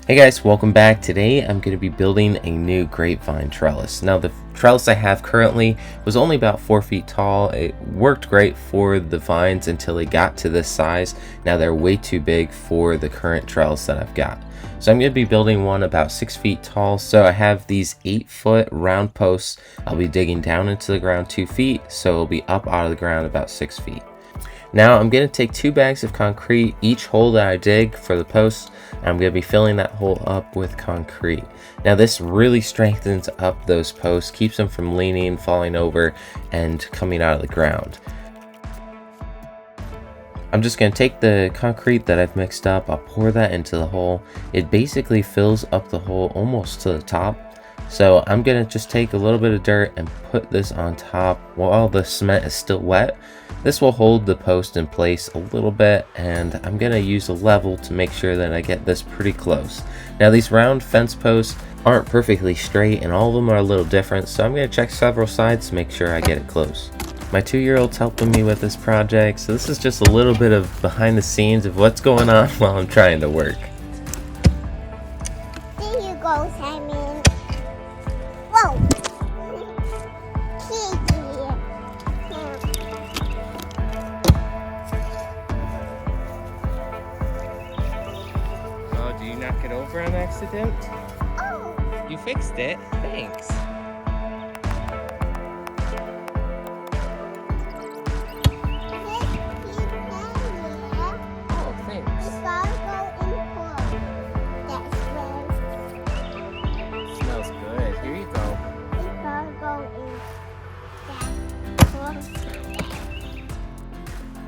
Hey guys, welcome back. Today I'm going to be building a new grapevine trellis. Now the trellis I have currently was only about 4 feet tall. It worked great for the vines until it got to this size. Now they're way too big for the current trellis that I've got. So I'm going to be building one about 6 feet tall. So I have these 8-foot round posts. I'll be digging down into the ground 2 feet, so it'll be up out of the ground about 6 feet. Now I'm going to take 2 bags of concrete, each hole that I dig for the posts, and I'm going to be filling that hole up with concrete. Now this really strengthens up those posts, keeps them from leaning, falling over, and coming out of the ground. I'm just going to take the concrete that I've mixed up, I'll pour that into the hole. It basically fills up the hole almost to the top. So I'm going to just take a little bit of dirt and put this on top while the cement is still wet. This will hold the post in place a little bit, and I'm going to use a level to make sure that I get this pretty close. Now these round fence posts aren't perfectly straight and all of them are a little different, so I'm going to check several sides to make sure I get it close. My 2-year-old's helping me with this project, so this is just a little bit of behind the scenes of what's going on while I'm trying to work. There you go, Simon. Whoa! Oh, did you knock it over on accident? Oh! You fixed it? Thanks. Oh, thanks. Smells good. Here you go.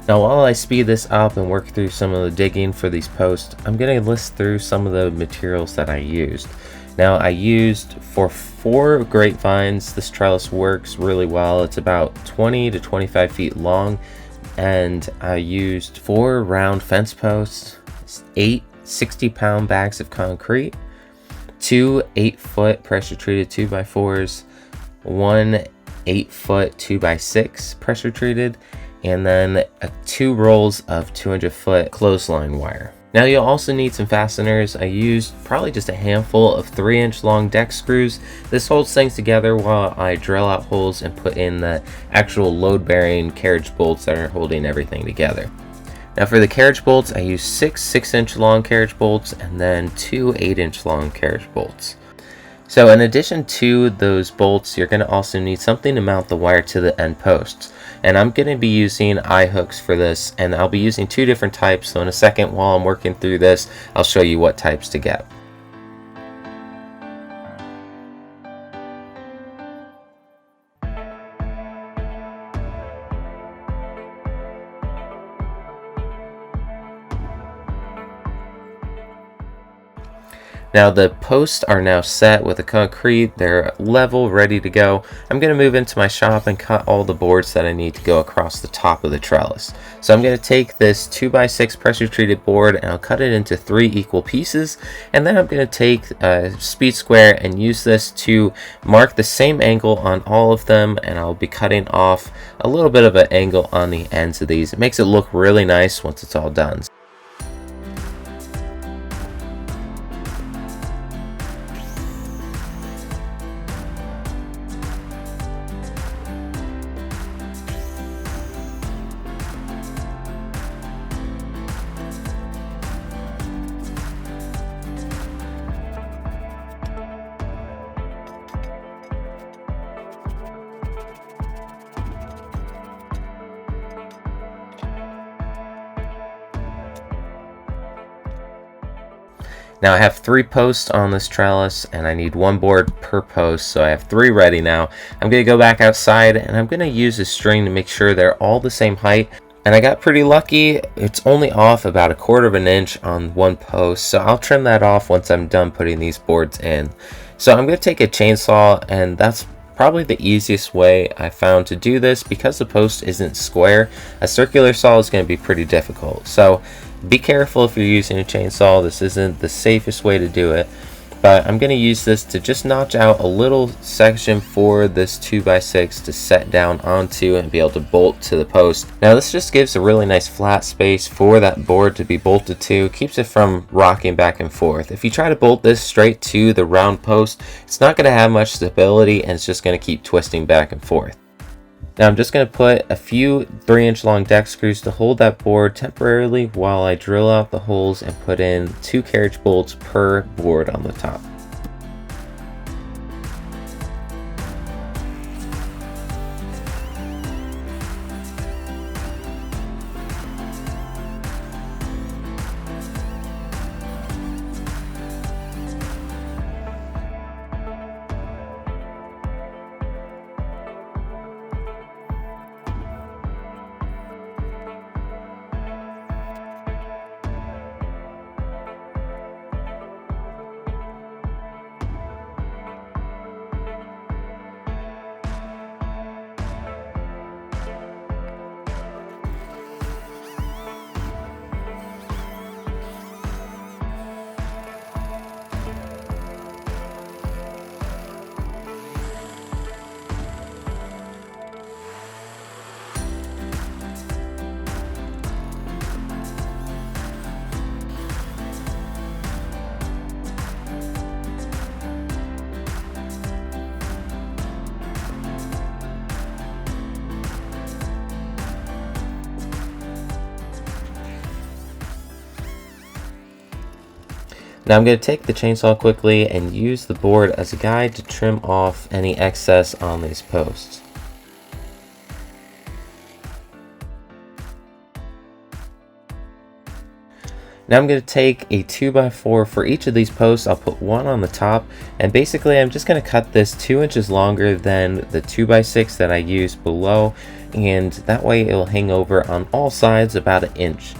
Now while I speed this up and work through some of the digging for these posts, I'm going to list through some of the materials that I used. Now I used for 4 grapevines, this trellis works really well. It's about 20 to 25 feet long, and I used 4 round fence posts, 8 60-pound bags of concrete, 2 8-foot pressure treated 2x4s, 1 8-foot 2x6 pressure treated, and then 2 rolls of 200-foot clothesline wire. Now you'll also need some fasteners. I used probably just a handful of 3-inch long deck screws. This holds things together while I drill out holes and put in the actual load-bearing carriage bolts that are holding everything together. Now for the carriage bolts, I used 6 6-inch long carriage bolts and then 2 8-inch long carriage bolts. So in addition to those bolts, you're going to also need something to mount the wire to the end posts. And I'm going to be using eye hooks for this, and I'll be using 2 different types. So in a second, while I'm working through this, I'll show you what types to get. Now the posts are now set with the concrete, they're level, ready to go. I'm going to move into my shop and cut all the boards that I need to go across the top of the trellis. So I'm going to take this 2x6 pressure treated board and I'll cut it into 3 equal pieces, and then I'm going to take a speed square and use this to mark the same angle on all of them, and I'll be cutting off a little bit of an angle on the ends of these. It makes it look really nice once it's all done. Now I have 3 posts on this trellis and I need 1 board per post, so I have 3 ready now. I'm going to go back outside and I'm going to use a string to make sure they're all the same height. And I got pretty lucky. It's only off about 1/4 of an inch on 1 post, so I'll trim that off once I'm done putting these boards in. So I'm going to take a chainsaw, and that's probably the easiest way I found to do this because the post isn't square. A circular saw is going to be pretty difficult. So be careful if you're using a chainsaw. This isn't the safest way to do it. But I'm going to use this to just notch out a little section for this 2x6 to set down onto and be able to bolt to the post. Now this just gives a really nice flat space for that board to be bolted to, keeps it from rocking back and forth. If you try to bolt this straight to the round post, it's not going to have much stability and it's just going to keep twisting back and forth. Now I'm just going to put a few 3-inch long deck screws to hold that board temporarily while I drill out the holes and put in 2 carriage bolts per board on the top. Now I'm going to take the chainsaw quickly and use the board as a guide to trim off any excess on these posts. Now I'm going to take a 2x4 for each of these posts. I'll put one on the top, and basically I'm just going to cut this 2 inches longer than the 2x6 that I used below, and that way it will hang over on all sides about 1 inch.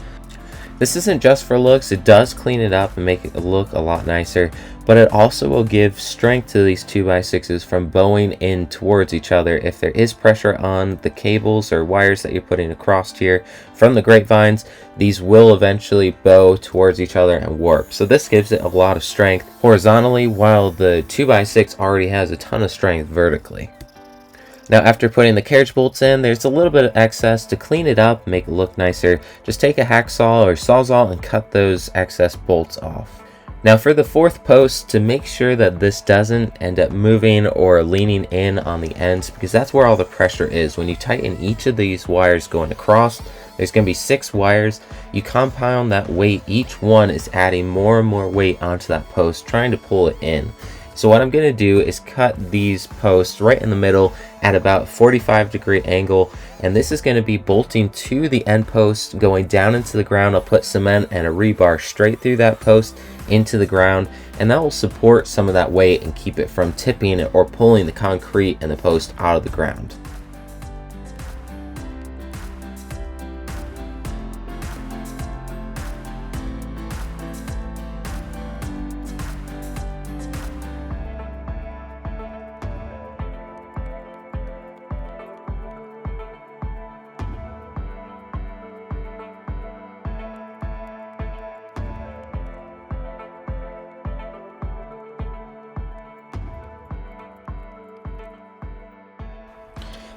This isn't just for looks, it does clean it up and make it look a lot nicer, but it also will give strength to these 2x6s from bowing in towards each other. If there is pressure on the cables or wires that you're putting across here from the grapevines, these will eventually bow towards each other and warp. So this gives it a lot of strength horizontally, while the 2x6 already has a ton of strength vertically. Now after putting the carriage bolts in, there's a little bit of excess. To clean it up, make it look nicer, just take a hacksaw or sawzall and cut those excess bolts off. Now for the 4th post, to make sure that this doesn't end up moving or leaning in on the ends, because that's where all the pressure is. When you tighten each of these wires going across, there's going to be 6 wires. You compound that weight, each one is adding more and more weight onto that post, trying to pull it in. So what I'm going to do is cut these posts right in the middle at about 45-degree angle, and this is going to be bolting to the end post, going down into the ground. I'll put cement and a rebar straight through that post into the ground, and that will support some of that weight and keep it from tipping or pulling the concrete and the post out of the ground.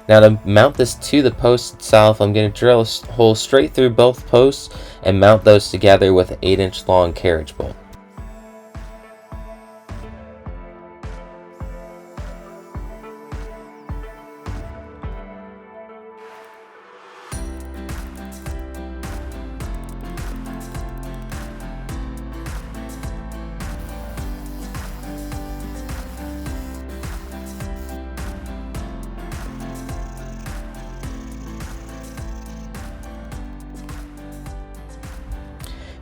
Now to mount this to the post itself, I'm going to drill a hole straight through both posts and mount those together with an 8-inch long carriage bolt.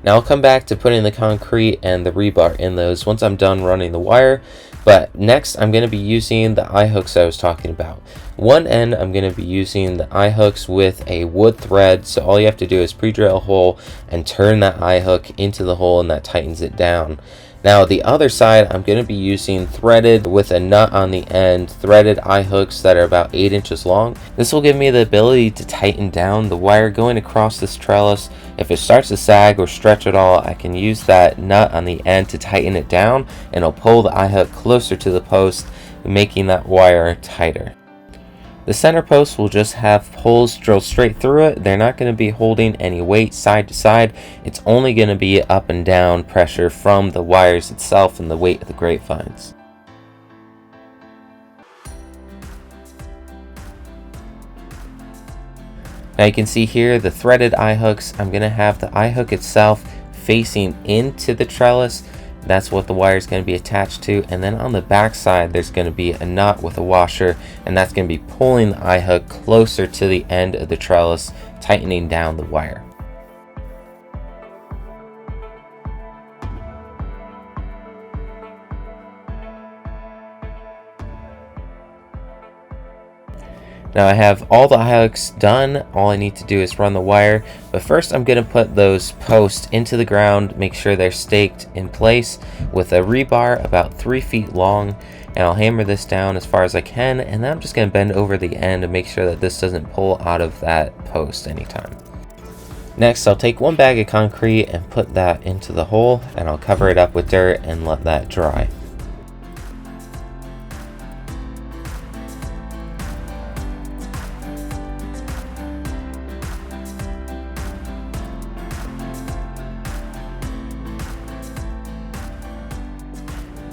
Now I'll come back to putting the concrete and the rebar in those once I'm done running the wire, but next I'm going to be using the eye hooks I was talking about. One end I'm going to be using the eye hooks with a wood thread, so all you have to do is pre-drill a hole and turn that eye hook into the hole, and that tightens it down. Now the other side, I'm going to be using threaded with a nut on the end, threaded eye hooks that are about 8 inches long. This will give me the ability to tighten down the wire going across this trellis. If it starts to sag or stretch at all, I can use that nut on the end to tighten it down, and it'll pull the eye hook closer to the post, making that wire tighter. The center post will just have holes drilled straight through it. They're not going to be holding any weight side to side. It's only going to be up and down pressure from the wires itself and the weight of the grapevines. Now you can see here the threaded eye hooks. I'm going to have the eye hook itself facing into the trellis. That's what the wire is going to be attached to, and then on the back side there's going to be a nut with a washer, and that's going to be pulling the eye hook closer to the end of the trellis, tightening down the wire. Now I have all the eye hooks done. All I need to do is run the wire, but first I'm going to put those posts into the ground, make sure they're staked in place with a rebar about 3 feet long, and I'll hammer this down as far as I can, and then I'm just going to bend over the end and make sure that this doesn't pull out of that post anytime. Next, I'll take one bag of concrete and put that into the hole, and I'll cover it up with dirt and let that dry.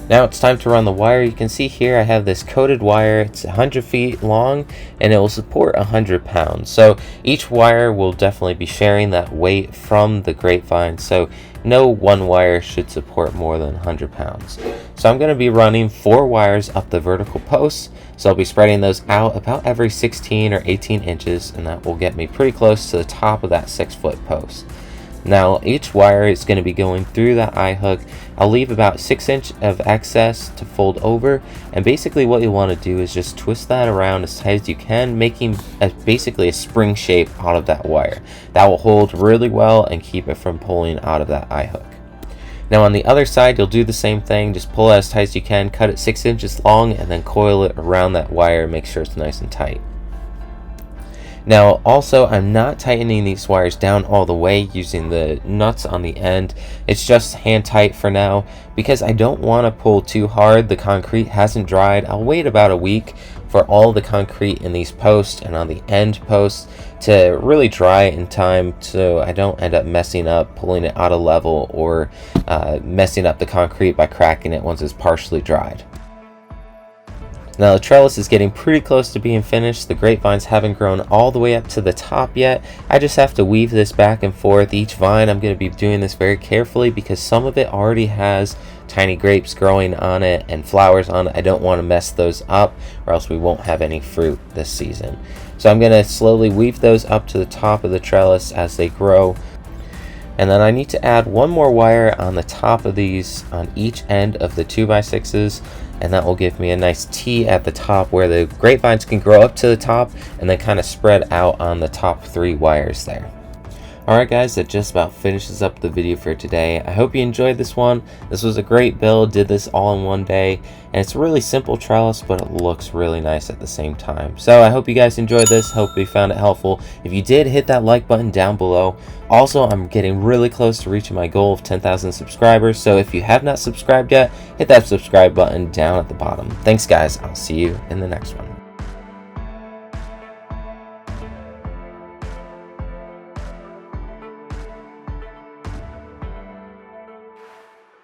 Now it's time to run the wire. You can see here I have this coated wire. It's 100 feet long and it will support 100 pounds. So each wire will definitely be sharing that weight from the grapevine. So no one wire should support more than 100 pounds. So I'm going to be running 4 wires up the vertical posts. So I'll be spreading those out about every 16 or 18 inches, and that will get me pretty close to the top of that 6-foot post. Now each wire is going to be going through that eye hook. I'll leave about 6 inches of excess to fold over, and basically what you want to do is just twist that around as tight as you can, making basically a spring shape out of that wire. That will hold really well and keep it from pulling out of that eye hook. Now on the other side you'll do the same thing, just pull it as tight as you can, cut it 6 inches long, and then coil it around that wire and make sure it's nice and tight. Now also, I'm not tightening these wires down all the way using the nuts on the end. It's just hand tight for now because I don't want to pull too hard. The concrete hasn't dried. I'll wait about a week for all the concrete in these posts and on the end posts to really dry in time, so I don't end up messing up, pulling it out of level, or messing up the concrete by cracking it once it's partially dried. Now the trellis is getting pretty close to being finished. The grapevines haven't grown all the way up to the top yet. I just have to weave this back and forth. Each vine, I'm going to be doing this very carefully because some of it already has tiny grapes growing on it and flowers on it. I don't want to mess those up or else we won't have any fruit this season. So I'm going to slowly weave those up to the top of the trellis as they grow. And then I need to add one more wire on the top of these on each end of the 2x6s, and that will give me a nice T at the top where the grapevines can grow up to the top and then kind of spread out on the top 3 wires there. Alright guys, that just about finishes up the video for today. I hope you enjoyed this one. This was a great build, did this all in one day, and it's a really simple trellis, but it looks really nice at the same time. So I hope you guys enjoyed this, hope you found it helpful. If you did, hit that like button down below. Also, I'm getting really close to reaching my goal of 10,000 subscribers, so if you have not subscribed yet, hit that subscribe button down at the bottom. Thanks guys, I'll see you in the next one.